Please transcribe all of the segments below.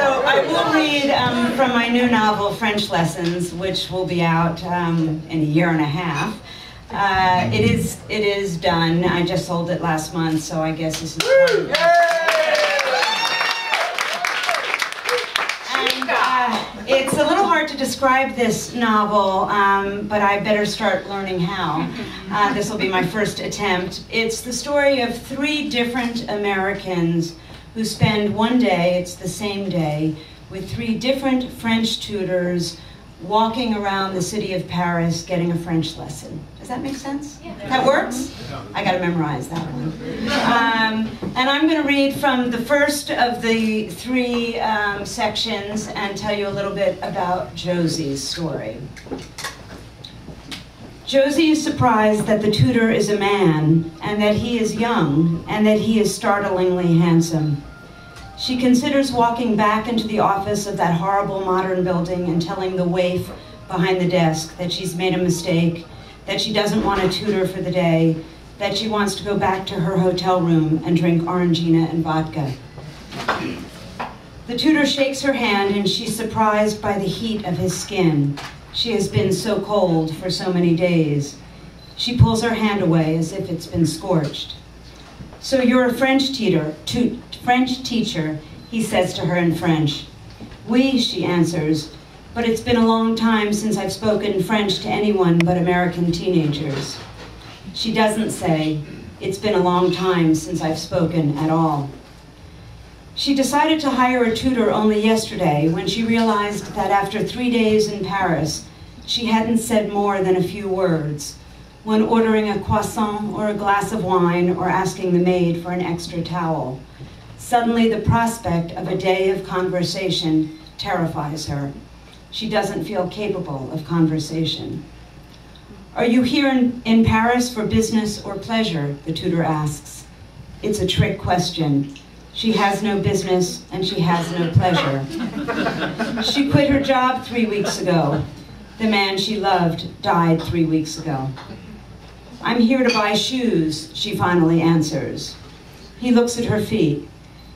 So I will read from my new novel, French Lessons, which will be out in a year and a half. It is done. I just sold it last month, so I guess this is fun. And it's a little hard to describe this novel, but I better start learning how. This will be my first attempt. It's the story of 3 different Americans who spend one day, it's the same day, with 3 different French tutors walking around the city of Paris getting a French lesson. Does that make sense? Yeah. That works? I gotta memorize that one. And I'm gonna read from the first of the 3 sections and tell you a little bit about Josie's story. Josie is surprised that the tutor is a man, and that he is young, and that he is startlingly handsome. She considers walking back into the office of that horrible modern building and telling the waif behind the desk that she's made a mistake, that she doesn't want a tutor for the day, that she wants to go back to her hotel room and drink Orangina and vodka. The tutor shakes her hand, and she's surprised by the heat of his skin. She has been so cold for so many days. She pulls her hand away as if it's been scorched. "So you're a French teacher, he says to her in French. "Oui," she answers, "but it's been a long time since I've spoken French to anyone but American teenagers." She doesn't say, "It's been a long time since I've spoken at all." She decided to hire a tutor only yesterday when she realized that after 3 days in Paris, she hadn't said more than a few words, when ordering a croissant or a glass of wine or asking the maid for an extra towel. Suddenly, the prospect of a day of conversation terrifies her. She doesn't feel capable of conversation. "Are you here in Paris for business or pleasure?" the tutor asks. It's a trick question. She has no business and she has no pleasure. She quit her job 3 weeks ago. The man she loved died 3 weeks ago. "I'm here to buy shoes," she finally answers. He looks at her feet.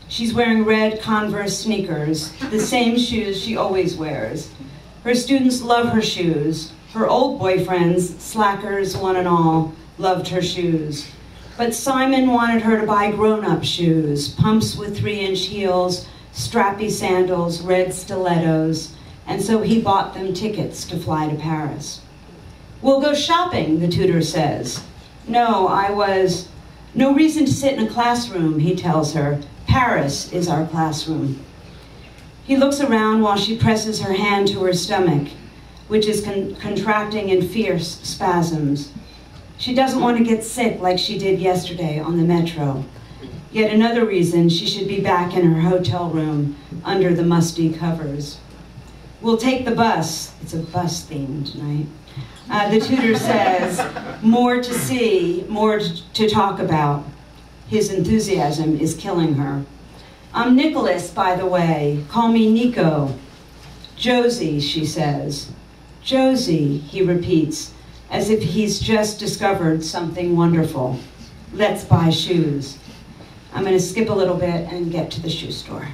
She's wearing red Converse sneakers, the same shoes she always wears. Her students love her shoes. Her old boyfriends, slackers one and all, loved her shoes. But Simon wanted her to buy grown-up shoes, pumps with 3-inch heels, strappy sandals, red stilettos, and so he bought them tickets to fly to Paris. "We'll go shopping," the tutor says. No reason to sit in a classroom," he tells her. "Paris is our classroom." He looks around while she presses her hand to her stomach, which is contracting in fierce spasms. She doesn't want to get sick like she did yesterday on the metro. Yet another reason she should be back in her hotel room under the musty covers. "We'll take the bus." It's a bus theme tonight. The tutor says, "More to see, more to talk about." His enthusiasm is killing her. "I'm Nicholas, by the way. Call me Nico." "Josie," she says. "Josie," he repeats, as if he's just discovered something wonderful. "Let's buy shoes." I'm going to skip a little bit and get to the shoe store.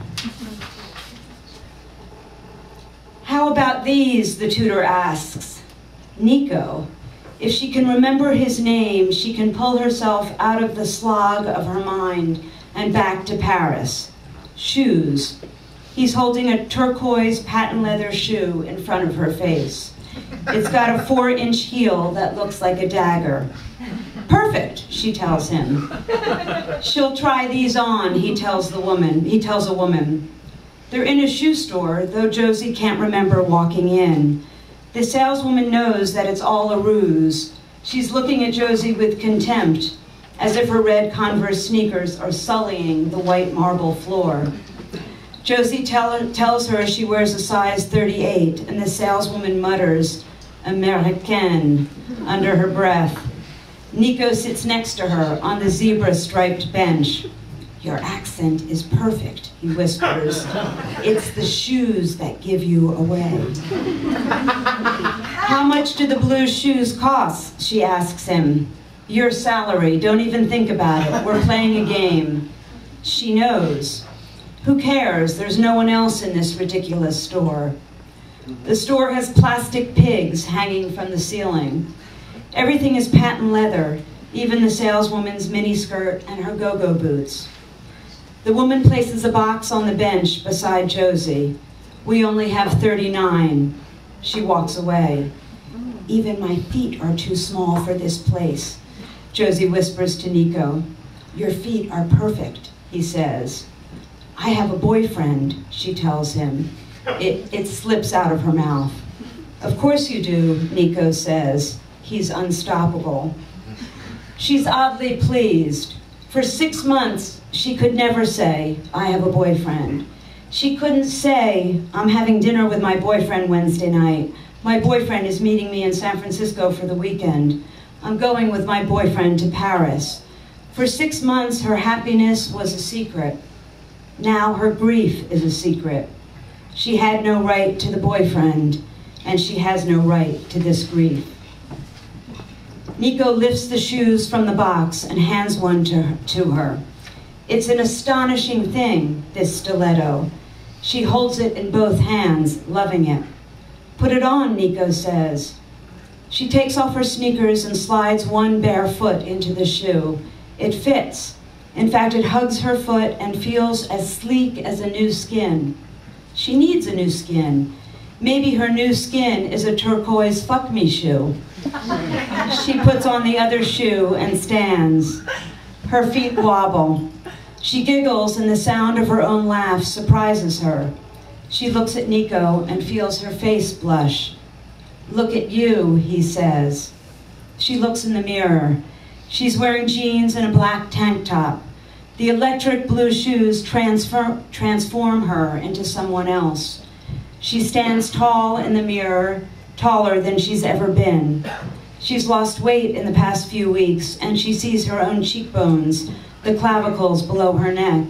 "How about these?" the tutor asks. Nico. If she can remember his name, she can pull herself out of the slog of her mind and back to Paris. Shoes. He's holding a turquoise patent leather shoe in front of her face. It's got a 4-inch heel that looks like a dagger. "Perfect," she tells him. "She'll try these on," he tells a woman. They're in a shoe store, though Josie can't remember walking in. The saleswoman knows that it's all a ruse. She's looking at Josie with contempt, as if her red Converse sneakers are sullying the white marble floor. Josie tells her she wears a size 38, and the saleswoman mutters, "Américaine," under her breath. Nico sits next to her on the zebra-striped bench. "Your accent is perfect," he whispers. "It's the shoes that give you away." "How much do the blue shoes cost?" she asks him. "Your salary, don't even think about it. We're playing a game." She knows. Who cares? There's no one else in this ridiculous store. The store has plastic pigs hanging from the ceiling. Everything is patent leather, even the saleswoman's miniskirt and her go-go boots. The woman places a box on the bench beside Josie. We only have 39. She walks away. Even my feet are too small for this place, Josie whispers to Nico. Your feet are perfect, he says. I have a boyfriend, she tells him. It slips out of her mouth. Of course you do, Nico says. He's unstoppable. She's oddly pleased. For 6 months, she could never say, I have a boyfriend. She couldn't say, I'm having dinner with my boyfriend Wednesday night. My boyfriend is meeting me in San Francisco for the weekend. I'm going with my boyfriend to Paris. For 6 months, her happiness was a secret. Now her grief is a secret. She had no right to the boyfriend, and she has no right to this grief. Nico lifts the shoes from the box and hands one to her. It's an astonishing thing, this stiletto. She holds it in both hands, loving it. Put it on, Nico says. She takes off her sneakers and slides one bare foot into the shoe. It fits. In fact, it hugs her foot and feels as sleek as a new skin. She needs a new skin. Maybe her new skin is a turquoise fuck-me shoe. She puts on the other shoe and stands. Her feet wobble. She giggles and the sound of her own laugh surprises her. She looks at Nico and feels her face blush. Look at you, he says. She looks in the mirror. She's wearing jeans and a black tank top. The electric blue shoes transform her into someone else. She stands tall in the mirror, taller than she's ever been. She's lost weight in the past few weeks, and she sees her own cheekbones, the clavicles below her neck.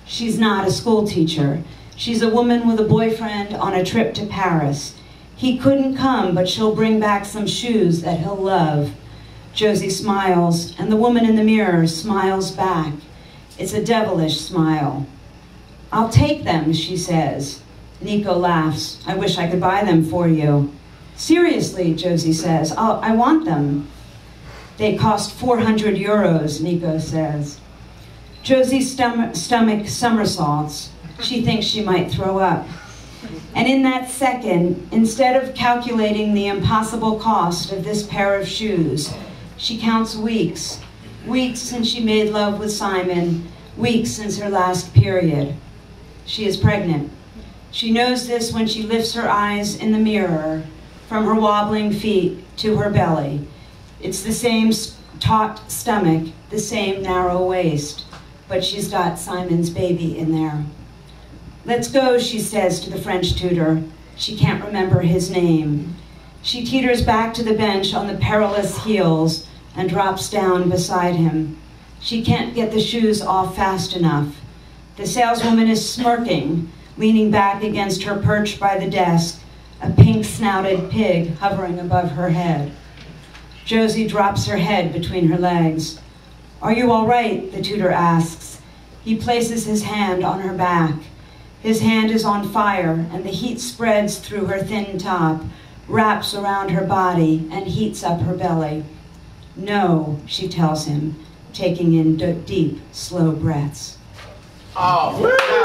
She's not a school teacher. She's a woman with a boyfriend on a trip to Paris. He couldn't come, but she'll bring back some shoes that he'll love. Josie smiles, and the woman in the mirror smiles back. It's a devilish smile. I'll take them, she says. Nico laughs. I wish I could buy them for you. Seriously, Josie says, I want them. They cost 400 euros, Nico says. Josie's stomach somersaults. She thinks she might throw up. And in that second, instead of calculating the impossible cost of this pair of shoes, she counts weeks. Weeks since she made love with Simon, weeks since her last period. She is pregnant. She knows this when she lifts her eyes in the mirror from her wobbling feet to her belly. It's the same taut stomach, the same narrow waist, but she's got Simon's baby in there. Let's go, she says to the French tutor. She can't remember his name. She teeters back to the bench on the perilous heels and drops down beside him. She can't get the shoes off fast enough. The saleswoman is smirking, leaning back against her perch by the desk, a pink-snouted pig hovering above her head. Josie drops her head between her legs. Are you all right? The tutor asks. He places his hand on her back. His hand is on fire, and the heat spreads through her thin top, wraps around her body, and heats up her belly. No, she tells him, taking in deep, slow breaths. Oh.